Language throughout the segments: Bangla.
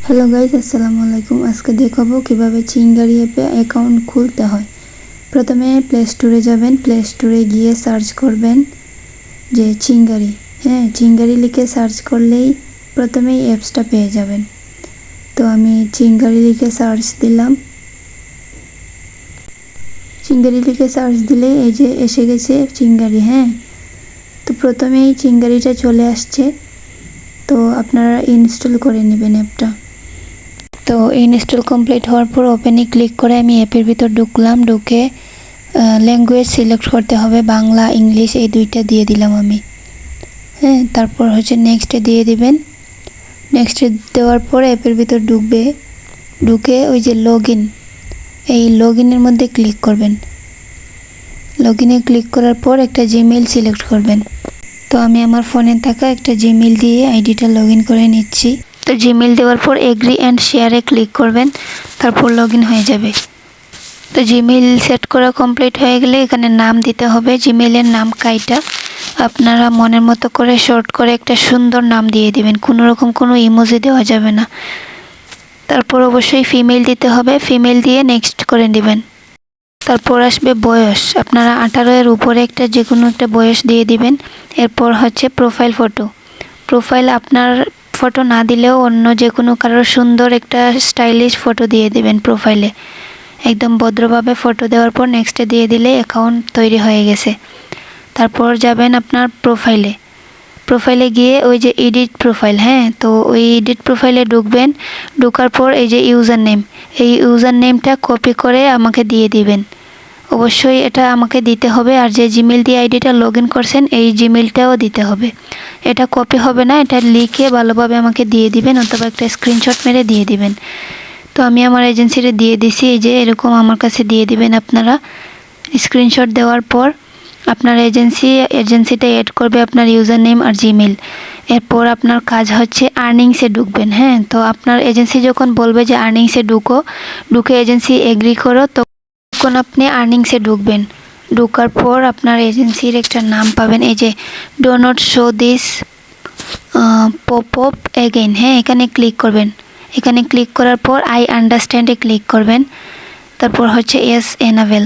হ্যালো গাইজ, আসসালামু আলাইকুম। আজকে দেখাবো কিভাবে চিঙ্গারি অ্যাপে অ্যাকাউন্ট খুলতে হয়। প্রথমে প্লে স্টোরে যাবেন। প্লে স্টোরে গিয়ে সার্চ করবেন যে চিঙ্গারি। চিঙ্গারি লিখে সার্চ করলেই প্রথমেই অ্যাপসটা পেয়ে যাবেন। তো আমি চিঙ্গারি লিখে সার্চ দিলাম। চিঙ্গারি লিখে সার্চ দিলে এই যে এসে গেছে চিঙ্গারি। তো প্রথমেই চিঙ্গারিটা চলে আসছে। তো আপনারা ইনস্টল করে নেবেন অ্যাপটা। তো ইনস্টল কমপ্লিট হওয়ার পর ওপেনে ক্লিক করে আমি অ্যাপের ভিতর ঢুকলাম। ঢুকে ল্যাঙ্গুয়েজ সিলেক্ট করতে হবে, বাংলা ইংলিশ এই দুইটা দিয়ে দিলাম আমি। তারপর হচ্ছে নেক্সটে দিয়ে দিবেন। নেক্সটে দেওয়ার পর অ্যাপের ভিতর ঢুকে ওই যে এই লগ ইনের মধ্যে ক্লিক করবেন। লগ ইনে ক্লিক করার পর একটা জিমেইল সিলেক্ট করবেন। তো আমি আমার ফোনে থাকা একটা জিমেইল দিয়ে আইডিটা লগ ইন করে নিচ্ছি। তো জিমেইল দেওয়ার পর এগ্রি অ্যান্ড শেয়ারে ক্লিক করবেন, তারপর লগ ইন হয়ে যাবে। তো জিমেইল সেট করা কমপ্লিট হয়ে গেলে এখানে নাম দিতে হবে। জিমেইলের নাম কাইটা আপনারা মনের মতো করে শর্ট করে একটা সুন্দর নাম দিয়ে দিবেন, কোনো ইমোজি দেওয়া যাবে না। তারপর অবশ্যই ফিমেল দিতে হবে, ফিমেল দিয়ে নেক্সট করে দিবেন। তারপর আসবে বয়স, আপনারা 18 উপরে যে কোনো একটা বয়স দিয়ে দিবেন। এরপর হচ্ছে প্রোফাইল ফটো। প্রোফাইল আপনার ফটো না দিলেও অন্য যে কোনো কারোর সুন্দর একটা স্টাইলিশ ফটো দিয়ে দেবেন প্রোফাইলে। একদম ভদ্রভাবে ফটো দেওয়ার পর নেক্সটে দিয়ে দিলে অ্যাকাউন্ট তৈরি হয়ে গেছে। তারপর যাবেন আপনার প্রোফাইলে গিয়ে ওই যে এডিট প্রোফাইল, তো ওই এডিট প্রোফাইলে ঢুকবেন। ঢোকার পর এই যে এই ইউজার নেমটা কপি করে আমাকে দিয়ে দিবেন। অবশ্যই এটা আমাকে দিতে হবে। আর যে জিমেইল দিয়ে আইডিটা লগ ইন করছেন এই জিমেইলটাও দিতে হবে। এটা কপি হবে না, এটা লিখে ভালোভাবে আমাকে দিয়ে দিবেন, অথবা একটা স্ক্রিনশট মেরে দিয়ে দিবেন। তো আমি আমার এজেন্সিটা দিয়ে দিছি, এই যে এরকম আমার কাছে দিয়ে দিবেন আপনারা। স্ক্রিনশট দেওয়ার পর আপনার এজেন্সিটা অ্যাড করবে আপনার ইউজার নেম আর জিমেইল। এরপর আপনার কাজ হচ্ছে আর্নিংসে ঢুকবেন। তো আপনার এজেন্সি যখন বলবে যে আর্নিংসে ঢুকে এজেন্সি এগ্রি করো, তখন আপনি আর্নিংসে ঢুকবেন। ঢোকার পর আপনার এজেন্সির একটা নাম পাবেন, এই যে do not show this pop up again. এখানে ক্লিক করবেন। এখানে ক্লিক করার পর আই আন্ডারস্ট্যান্ডে ক্লিক করবেন। তারপর হচ্ছে ইয়েস এনাবেল।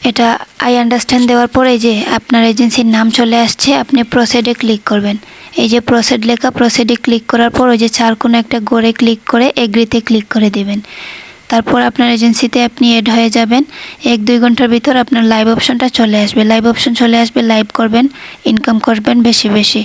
এটা আই আন্ডারস্ট্যান্ড দেওয়ার পর এই যে আপনার এজেন্সির নাম চলে আসছে। আপনি প্রসিডে ক্লিক করবেন। এই যে প্রসিড লেখা, প্রসিডে ক্লিক করার পর ওই যে চার কোনো একটা গড়ে ক্লিক করে এগ্রিতে ক্লিক করে দেবেন। তারপর আপনার এজেন্সিতে আপনি এড হয়ে যাবেন। 1-2 ঘন্টার ভিতর আপনার লাইভ অপশনটা চলে আসবে। লাইভ করবেন, ইনকাম করবেন বেশি বেশি।